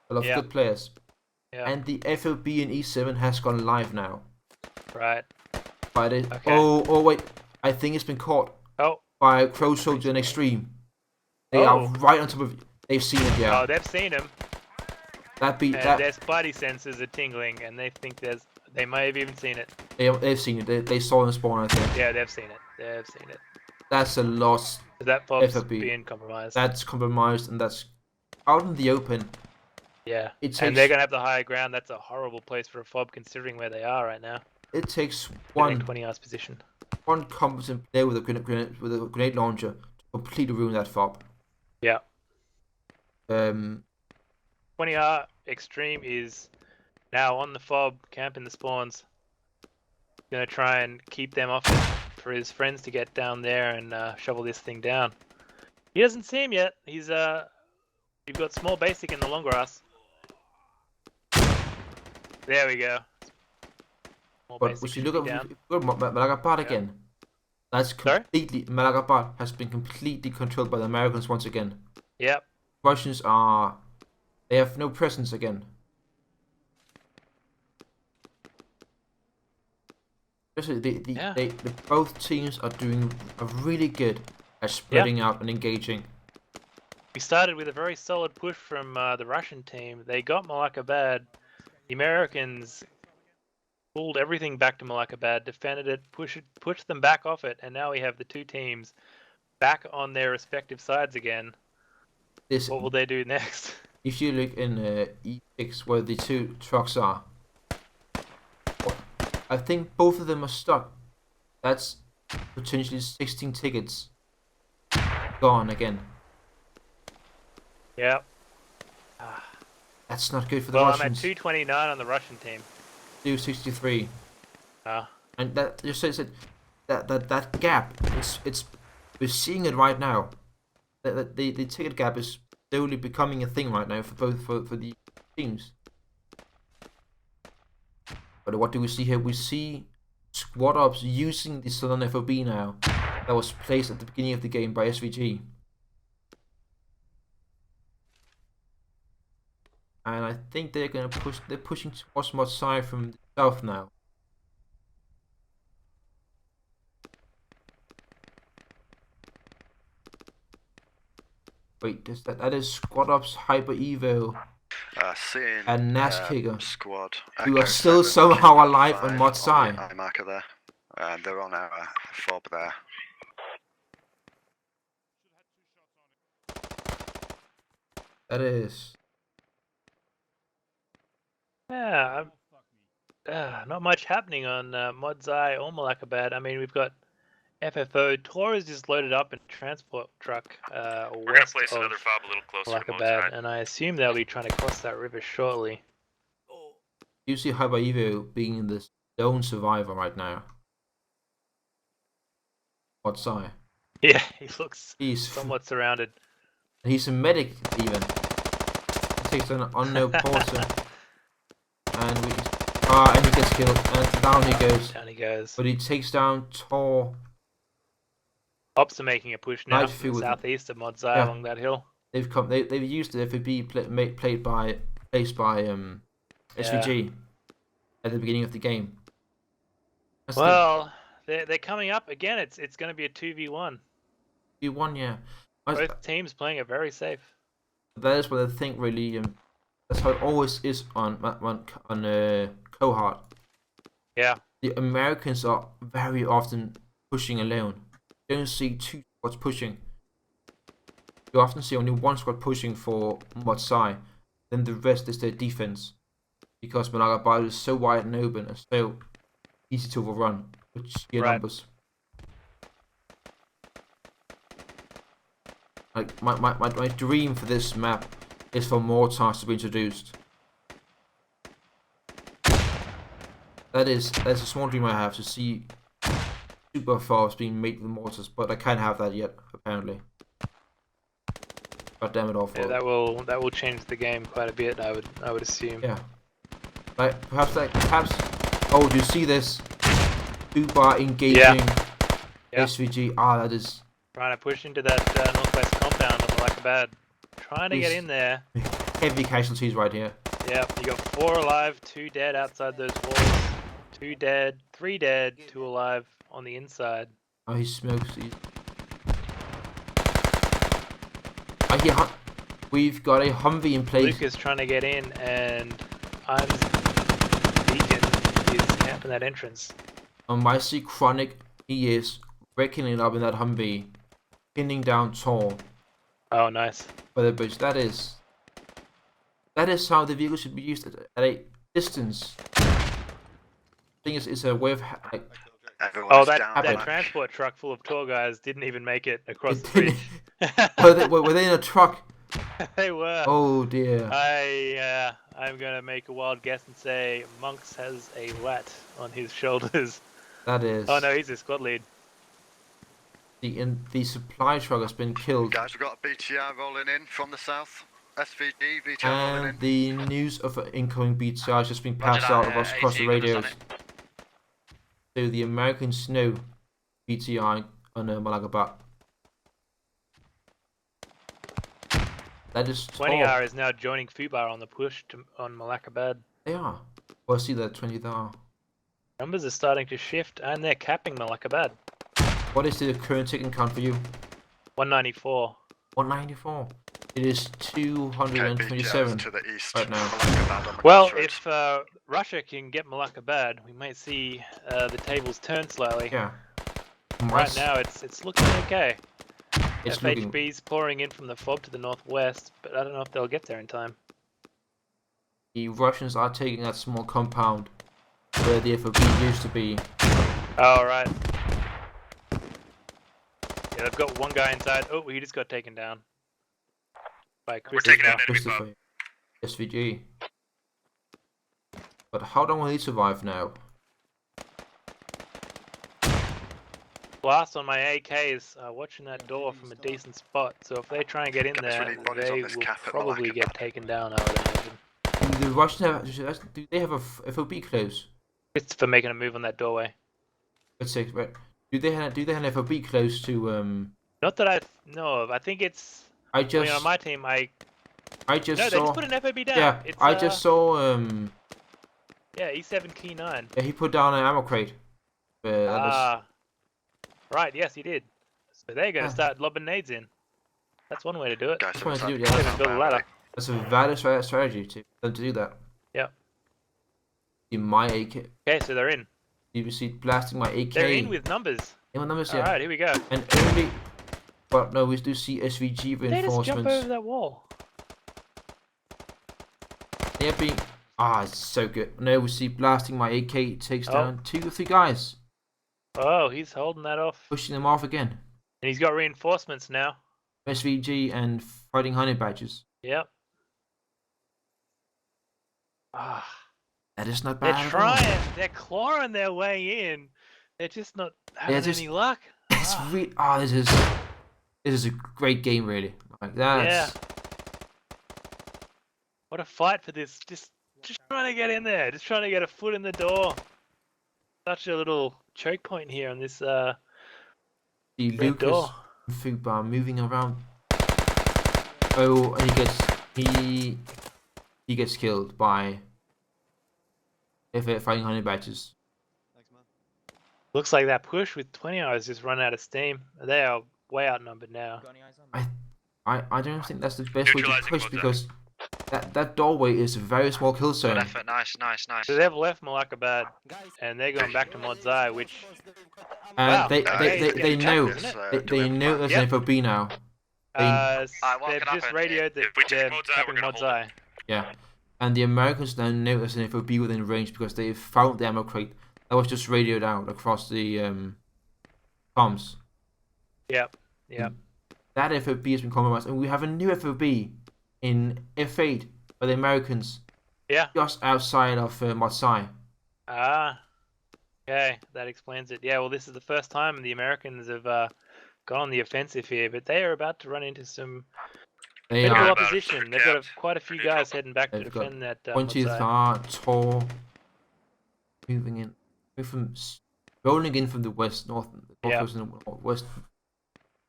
a lot of good players. Yeah. And the FOB in E7 has gone live now. Right. By the Okay. oh wait, I think it's been caught Oh. by Crow Soldier and Extreme. They are right on top of. They've seen it, yeah. Oh, they've seen him. That beat And that. their spidey senses are tingling, and they think they may have even seen it. They've seen it. They saw them spawn. I think. Yeah, they've seen it. They've seen it. That's a loss. That fob's FOB. being compromised. That's compromised, and that's out in the open. Yeah. It takes, And they're gonna have the higher ground. That's a horrible place for a fob, considering where they are right now. It takes They're in one 20 hours position. competent player with a grenade launcher to completely ruin that fob. Yeah. 20 R Extreme is now on the fob, camping the spawns. Gonna try and keep them off it for his friends to get down there and shovel this thing down. He doesn't see him yet. He's you've got small basic in the long grass. There we go. Small But basic we should should look be at down. Malagapad again. That's Sorry? completely Malagapad has been completely controlled by the Americans once again. Yep. Russians they have no presence again. Both teams are really good at spreading out and engaging. We started with a very solid push from the Russian team. They got Malakabad. The Americans pulled everything back to Malakabad, defended it, pushed them back off it, and now we have the 2 teams back on their respective sides again. What will they do next? If you look in E6 where the 2 trucks are, I think both of them are stuck. That's potentially 16 tickets gone again. Yep. That's not good for the Well, Russians. I'm at 229 on the Russian team. 263. Ah. And that just says that gap. We're seeing it right now. The ticket gap is slowly becoming a thing right now for the teams. But what do we see here? We see squad ops using the Southern FOB now that was placed at the beginning of the game by SVG. And I think they're gonna push. They're pushing towards Motsai from the south now. Wait, that is Squad Ops, Hyper Evo, Seeing and Nas Kicker, squad. who are Echo still 7, somehow alive on 5 Motsai. the marker there. They're on our fob there. That is. Yeah, not much happening on Modzai or Malakabad. I mean, we've got FFO. Torres is loaded up in a transport truck We're gonna west place of another fob a little closer to Malakabad, Motsai. and I assume they'll be trying to cross that river shortly. You see Hyper Evo being the lone survivor right now. Motsai. Yeah, he looks He's somewhat surrounded. He's a medic even. He takes an unknown porter. And he gets killed, and down he goes. Down he goes. But he takes down Tor. Ops are making a push now Night from Field. the southeast of Modzai Yeah. along that hill. They've used the FAB placed by SVG at the beginning of the game. That's Well, they're coming up again. It's going to be a 2v1. the one, yeah. Both teams playing it very safe. That is what I think really. That's how it always is on Cohort. Yeah. The Americans are very often pushing alone. You don't see 2 squads pushing. You often see only 1 squad pushing for Motsai. Then the rest is their defense. Because Malagabad is so wide and open and so easy to overrun with sheer numbers. Like my dream for this map is for mortars to be introduced. That's a small dream I have, to see super fast being made with mortars, but I can't have that yet, apparently. God damn it all. Yeah, that will change the game quite a bit. I would assume. Yeah. Like perhaps. Oh, do you see this? Fubar engaging Yeah. SVG. Ah, that is Trying to push into that northwest compound on Malakabad. Trying to get in there. heavy casualties right here. Yeah, you got 4 alive, 2 dead outside those walls. 2 dead, 3 dead, 2 alive on the inside. Oh, he smokes. I hear we've got a Humvee in place. Luke is trying to get in, and I'm Beacon is camping that entrance. I see Chronic. He is wrecking it up in that Humvee, pinning down Tor Oh, nice. by the bridge. That is how the vehicle should be used at a distance. Thing is, it's a way of like. Oh, Everyone's down that back. transport truck full of tour guys didn't even make it across It the bridge. Were they in a truck? They were. Oh dear. I'm gonna make a wild guess and say Monks has a lat on his shoulders. That is. Oh no, he's a squad lead. The supply truck has been killed. Guys, we've got a BTR rolling in from the south. SVG, BTR rolling And the news of an incoming BTR has just been passed out of us across the radios. So the Americans know BTR on Malakabad. That is 20R is now joining Fubar on the push on Malakabad. They are. Well, I see that 20th are. Numbers are starting to shift, and they're capping Malakabad. What is the current ticket count for you? 194. 194. It is Okay, 227 BTR's to the east. right now. Malakabad on the Well, crossroads. if Russia can get Malakabad, we might see the tables turn slightly. Yeah. Right now, it's looking okay. It's looking. FHB's pouring in from the fob to the northwest, but I don't know if they'll get there in time. The Russians are taking that small compound where the FOB used to be. All right. Yeah, they've got one guy inside. Oh, he just got taken down by Chris. taking out enemy Christopher. SVG. But how long will he survive now? Blast on my AK is watching that door from a decent spot, so if they try and get in Guys, we there, need bodies they on this will cap at probably Malakabad. get taken down, I would imagine. Do the Russians have? Do they have a FOB close? It's for making a move on that doorway. Let's say, right. Do they have an FOB close to? Not that I know of. I think it's. I I mean, just on my team, I just no, they saw. just put an FOB down. Yeah, It's, I just saw. Yeah, E7 Key 9. Yeah, he put down an ammo crate. That was, Ah. Right, yes, he did. So they're going Ah. to start lobbing nades in. That's one way to do it. Guys, That's what I do, inside. yeah. Even build a ladder. that's a valid strategy to them to do that. Yep. In my AK, Okay, so they're in. you see blasting my AK. They're in with numbers. In my numbers, yeah. Alright, here we go. And only. But no, we do see SVG They just jump over reinforcements. that wall. They're being. Ah, it's so good. No, we see blasting my AK takes Oh. down 2 or 3 guys, Oh, he's holding that off. pushing them off again. And he's got reinforcements now. SVG and fighting honey badges. Yep. Ah, That is not they're bad. at all. trying. They're clawing their way in. They're just not having just- any luck. It's Ah. this is a great game, really. Like that's What a fight for this. Just trying to get in there. Just trying to get a foot in the door. Such a little choke point here on this the red Lucas door. Fubar moving around. Oh, and he gets killed by fighting honey badges. Looks like that push with 20 hours just run out of steam. They are way outnumbered now. I don't think that's the best way to Neutralizing push Mod because that doorway is a very small kill Good zone. effort. Nice. So they've left Malakabad and they're going back to Modzai, which And Wow. they It's they getting know tough, isn't it? they know there's Yep. an FOB now. what they've can just happen radioed that if we take they're Modzai, tapping we're gonna hold Modzai. Yeah, and the Americans now know there's an FOB within range because they found the ammo crate that was just radioed out across the comms. Yep. That FOB has been compromised, and we have a new FOB in F8 by the Americans Yeah. just outside of Modzai. Ah. Okay, that explains it. Yeah, well, this is the first time the Americans have gone on the offensive here, but they are about to run into some They critical are. opposition. They've got quite a few Neutral. guys heading back to They've got defend that 20th Modzai. are tall, moving in, rolling in from the west, northwest and northwest.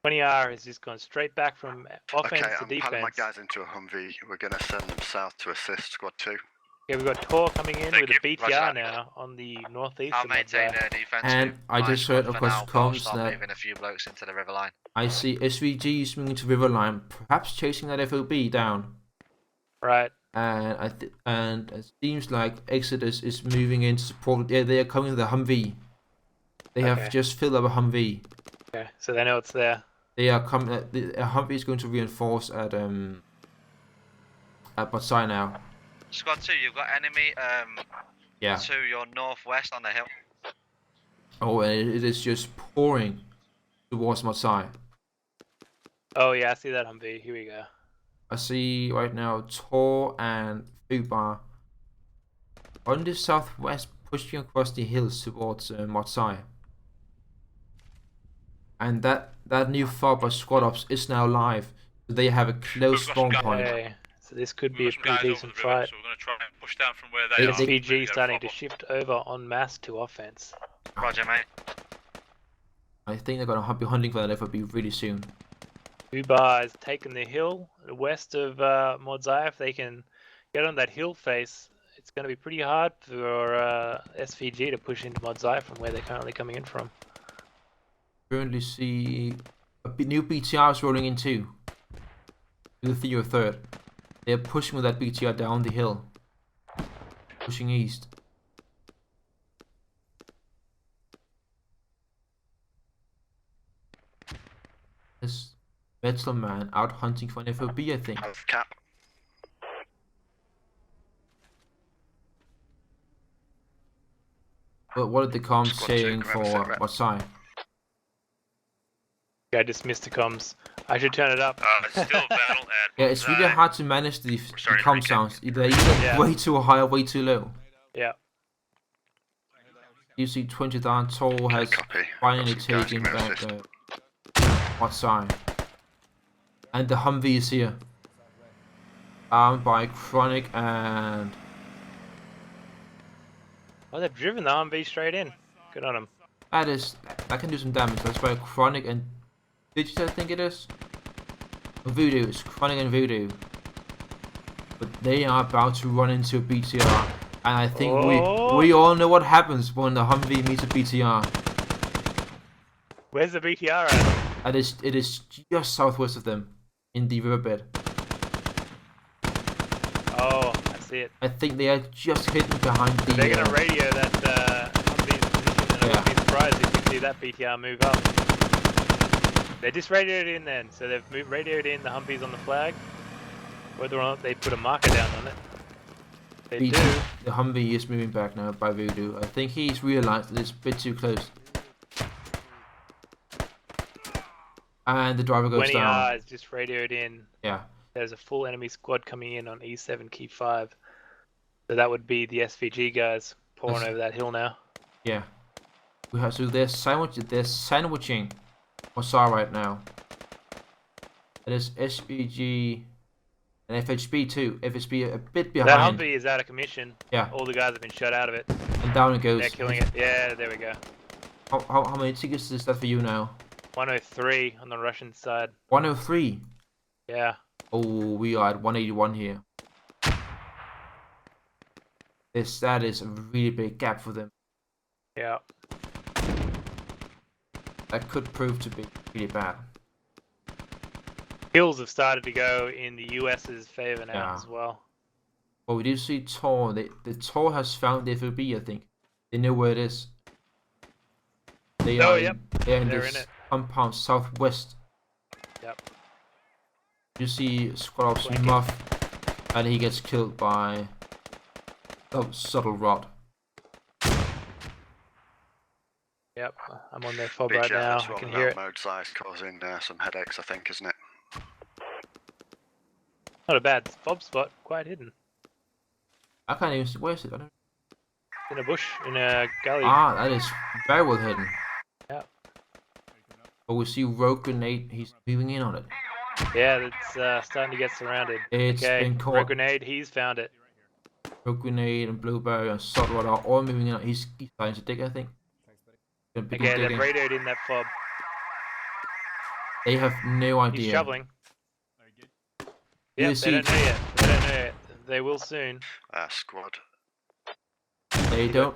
20R has just gone straight back from offense Okay, to I'm piling my defense. guys into a Humvee. We're gonna send them south to assist Squad 2. Yeah, we've got Tor coming in Thank with a you. BTR Roger. now on the northeast I'll of maintain Modzai. defensive. And I My just squad heard for across now, the but I'll comms start that moving a few blokes into the river line. I see SVGs moving to Riverline, perhaps chasing that FOB down. Right. And it seems like Exodus is moving in to support. Yeah, they are coming to the Humvee. They have Okay. just filled up a Humvee. Okay, so they know it's there. They are coming. The Humvee is going to reinforce at Modzai now. Squad 2, you've got enemy Yeah. to your northwest on the hill. Oh, and it is just pouring towards Modzai. Oh yeah, I see that Humvee. Here we go. I see right now Tor and Fubar on the southwest, pushing across the hills towards Modzai. And that new fob by Squad Ops is now live. So they have a close spawn point. Okay, so this could be a We've got some pretty guys decent over the river, fight. so we're going to try and push down from where they are. SVG Maybe starting go to shift over en masse to offense. Roger, mate. I think they're gonna be hunting for that FOB really soon. Ubar has taken the hill west of Modzai. If they can get on that hill face, it's going to be pretty hard for SVG to push into Modzai from where they're currently coming in from. Currently see new BTRs rolling in too. To the 3rd. They're pushing with that BTR down the hill. Pushing east. This metal man out hunting for an FOB, I think. Cap. But what are the comms Squad two, saying grab a for sit rep. Modzai? Yeah, I just missed the comms. I should turn it up. It's still a battle at Yeah, it's really hard to manage the starting to comm recap. sounds. They're either Yeah. way too high or way too low. Yeah. You see 20 down, Toll has Copy. finally Got some guys taken coming back assist. Modzai. And the Humvee is here. Armed by Chronic and... Oh, they've driven the Humvee straight in. Good on them. That can do some damage. That's by Chronic and Digital, I think it is. Voodoo. It's Chronic and Voodoo. But they are about to run into a BTR. And I think we all know what happens when the Humvee meets a BTR. Where's the BTR at? And it is just southwest of them. In the riverbed. Oh, I see it. I think they are just hidden behind the... They're going to radio that Humvee's position, and I wouldn't be surprised if we see that BTR move up. They just radioed in then, so they've radioed in the Humvee's on the flag. Whether or not they put a marker down on it. They do. The Humvee is moving back now by Voodoo. I think he's realized that it's a bit too close. And the driver goes 20 down. is just radioed in. Yeah. There's a full enemy squad coming in on E7 Key 5. So that would be the SVG guys pouring over that hill now. Yeah. So they're sandwiching Modzai right now. It is SVG and FHB too. FHB a bit behind. That Humvee is out of commission. Yeah. All the guys have been shot out of it. And down it goes. They're killing it. Yeah, there we go. How many tickets is that for you now? 103 on the Russian side. 103. Yeah. Oh, we are at 181 here. That is a really big gap for them. Yeah. That could prove to be really bad. Kills have started to go in the US's favor now Yeah. as well. Well, we do see Tor. The Tor has found the FOB, I think. They know where it is. They are yep. They're in They're this in it. compound southwest. Yep. You see Squad Ops Flanking. Muff, and he gets killed by subtle rod. Yep. I'm on their fob right now. I can hear it. Mode size causing some headaches, I think, isn't it? Not a bad fob spot. Quite hidden. I can't even see. Where is it? I don't. In a bush, in a gully. Ah, that is very well hidden. Yeah. But we see rogue grenade. He's moving in on it. Yeah, it's starting to get surrounded. It's okay, been caught. rogue grenade. He's found it. Rogue grenade and blueberry and saltwater are all moving in. He's starting to dig, I think. Okay, they've radioed in that fob. They have no He's idea. shoveling. You Yep, see, they don't know yet. They don't know yet. They will soon. Squad. they don't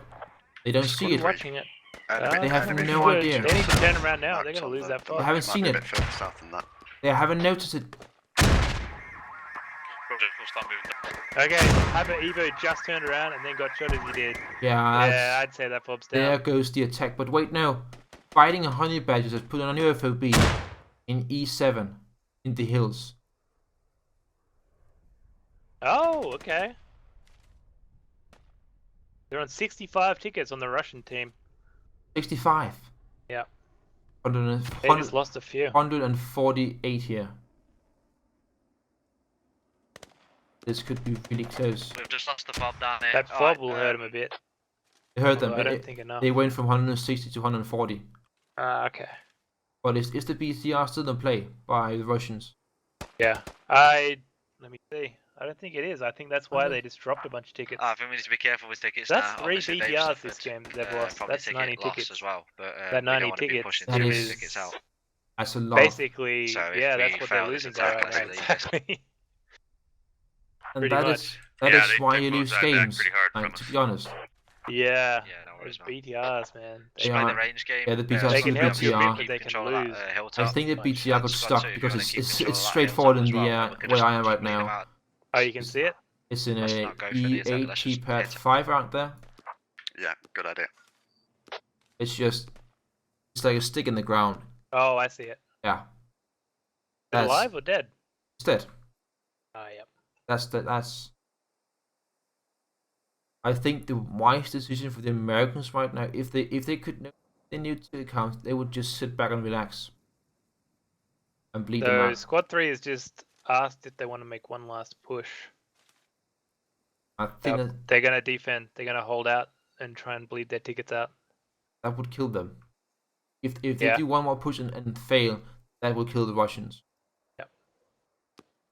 see Squad it. watching it. They have enemy no footage. idea. They need to turn around now. Marked They're going to on lose the- that They fob. haven't Might seen be a it. bit further south than that. They haven't noticed it. Roger, we'll start moving down. Okay, have an Evo just turned around and then got shot as he did. Yeah, Yeah, I'd say that fob's down. there goes the attack. But wait, no. Fighting a honey badger has put on a new FOB in E7 in the hills. Oh, okay. They're on 65 tickets on the Russian team. 65. Yeah. 100, They just lost a few. 148 here. This could be really close. We've just lost the fob down here. That fob will hurt him a bit. They heard them. Although I They, don't think enough. they went from 160 to 140. Okay. But is the BCR still in play by the Russians? Yeah. Let me see. I don't think it is. I think that's why they just dropped a bunch of tickets. I think we need to be careful with tickets That's now. 3 Obviously, they've BTRs this suffered, game that they've lost. probably That's ticket 90 loss tickets. as well. But That we 90 don't want to be tickets pushing That too is- many tickets out. That's a lot. Basically, So if yeah, we that's what they're fail this losing by attack, right now. let's leave. Exactly. And pretty that much. is Yeah, why they you pulled lose that back games. pretty hard Like, from to be honest. Yeah. Yeah, no Those worries, man. BTRs, man. Just They play are- the range game. yeah, the BTRs They can the help you a BTR. bit, but they can control of lose. that, I hilltop. think the Like, BTR got Squad stuck two, if you because wanna it's keep it's, control it's of that straightforward in hilltop the as well, we could where just I am keep right moving them now. out. Oh, you can see it? It's in Let's a not go for the attack, E8 let's just keypad hit it. 5 out there. Yeah, good idea. It's like a stick in the ground. Oh, I see it. Yeah. Is it That's alive or dead? it's dead. Oh, yep. That's I think the wise decision for the Americans right now, if they could know they knew to account, they would just sit back and relax. And bleed them So out. Squad 3 has just asked if they want to make one last push. I think that They're going to defend. They're going to hold out and try and bleed their tickets out. that would kill them. If they Yeah. do one more push and fail, that will kill the Russians. Yep.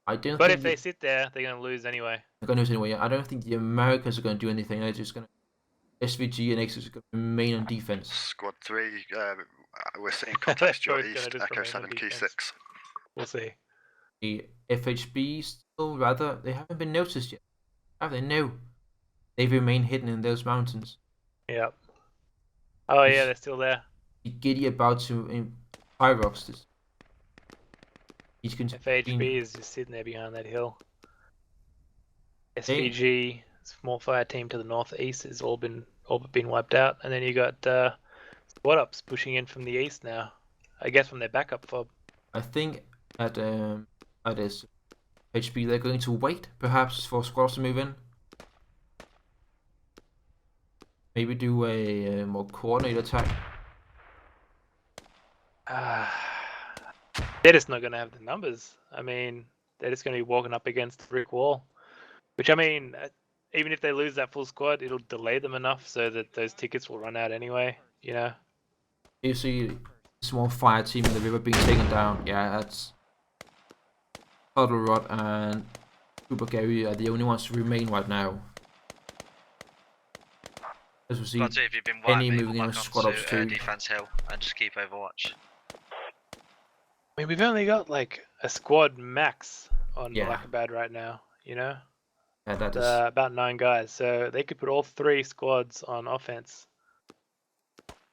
I don't But think if they sit there, they're going to lose anyway. they're going to lose anyway. I don't think the Americans are going to do anything. They're just going to SVG and X is going to remain on defense. Squad 3, we're seeing contact to your Both gonna east, just Echo remain on 7 defense. Q6. We'll see. The FHB still rather they haven't been noticed yet. Have they? No. They remain hidden in those mountains. Yep. Oh, yeah, they're still there. The giddy about to Pyrox. He's going to FHB is just sitting there behind that hill. SVG, small fire team to the northeast, has all been wiped out, and then you got squad ups pushing in from the east now. I guess from their backup fob. I think at this HB they're going to wait perhaps for squads to move in. Maybe do a more coordinated attack. They're just not going to have the numbers. I mean, they're just going to be walking up against the brick wall. Which, I mean, even if they lose that full squad, it'll delay them enough so that those tickets will run out anyway, you know? You see a small fire team in the river being taken down. Yeah, that's Total Rod and Super Gary are the only ones to remain right now. As we see, Squad 2, if you've been any wiped, moving move on back squad onto ups too. defense hill and just keep overwatch. I mean, we've only got like a squad max on Yeah. Blackabad right now, you know? Yeah, that is. About 9 guys, so they could put all 3 squads on offense.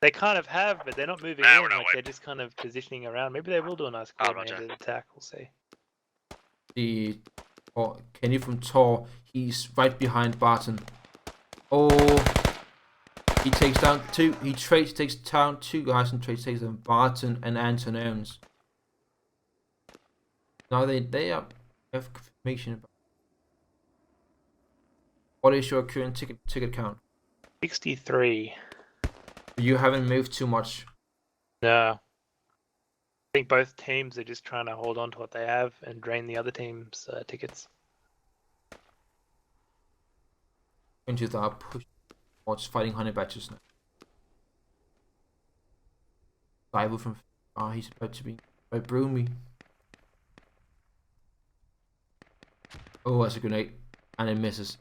They kind of have, but they're not moving Nah, in, we're not like they're just kind of positioning around. Maybe they will do a nice Roger. coordinated attack, we'll see. The Kenny from Tor, he's right behind Barton. Oh, he takes down 2. He takes down 2 guys and takes down Barton and Anton Owens. Now they have information about. What is your current ticket count? 63. You haven't moved too much. No. I think both teams are just trying to hold on to what they have and drain the other team's tickets. Into the push. It's fighting honey badgers now. Rival from he's about to be broomy. Oh, that's a grenade, and it misses.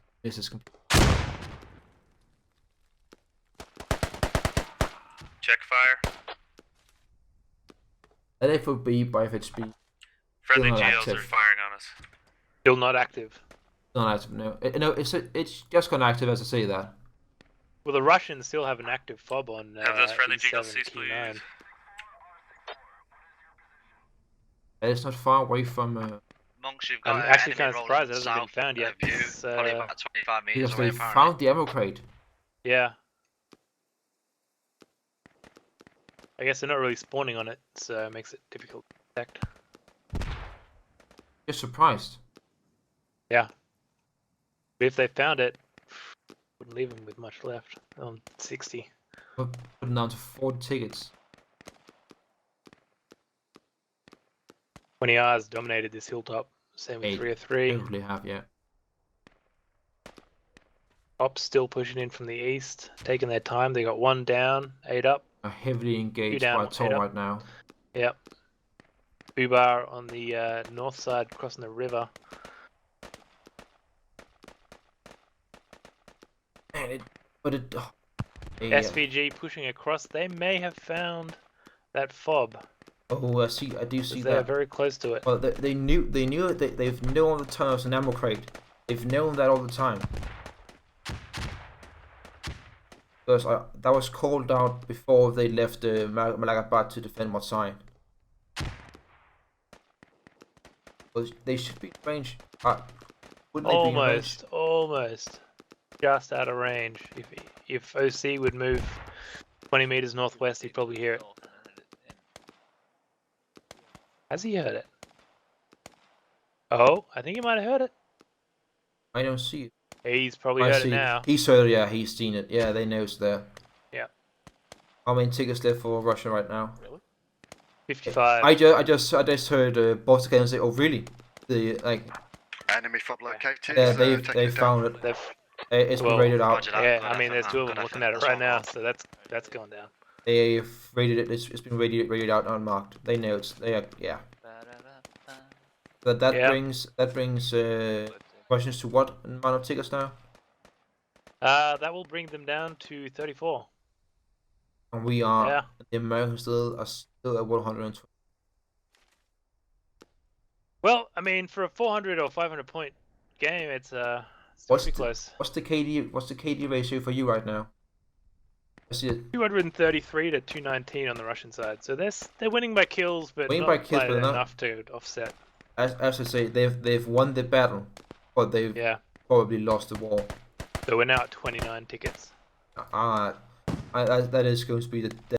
Check fire. That FOB by FHB. Friendly Still not GLs active. are firing on us. Still not active. Not active, no. No, it's just gone active as I say that. Well, the Russians still have an active fob on Have those friendly E7, GLCs, Q9. please. It's not far away from. Monks, you've got I'm an actually enemy kind of rolling surprised it hasn't been south found yet. of you, It's, probably about 25 meters Because away, they apparently. found the ammo crate. Yeah. I guess they're not really spawning on it, so it makes it difficult to detect. Just surprised. Yeah. But if they found it, wouldn't leave them with much left. 60. We're putting down to 4 tickets. 20 R's dominated this hilltop. Same with 303. Totally have, yeah. Ops still pushing in from the east, taking their time. They got 1 down, 8 up. Are heavily engaged down, by Tor 8 up. right now. Yep. Bubar on the north side, crossing the river. Man, SVG pushing across. They may have found that fob. Oh, I do see They're that. very close to it. Well, they knew it. They've known all the time it was an ammo crate. They've known that all the time. Because that was called out before they left Malagabad to defend what side. They should be in range. Wouldn't they be in range? Almost. Just out of range. If OC would move 20 meters northwest, he'd probably hear it. Has he heard it? Oh, I think he might have heard it. I don't see it. He's probably I heard see. it now. He's heard it, yeah, he's seen it. Yeah, they know it's there. Yeah. How many tickets left for Russia right now? 55. I just heard boss again say, "Oh, really?" Enemy fob located. Yeah, take they it found down. it. It's been rated out. Roger that. Yeah, Good I mean, there's effort, 2 of man. them Good looking effort. at it right That's now, what so that's going down. They've rated it. It's been rated out unmarked. They know it's yeah. That brings Russians to what amount of tickets now? That will bring them down to 34. And we are Yeah. the Americans are still at 120. Well, I mean, for a 400 or 500 point game, it's still What's pretty the- close. What's the KD ratio for you right now? I see it. 233 to 219 on the Russian side, so they're winning by kills, but Winning not by kills, by but not- enough to offset. As I say, they've won the battle, but they've Yeah, probably lost the war. so we're now at 29 tickets. That is going to be the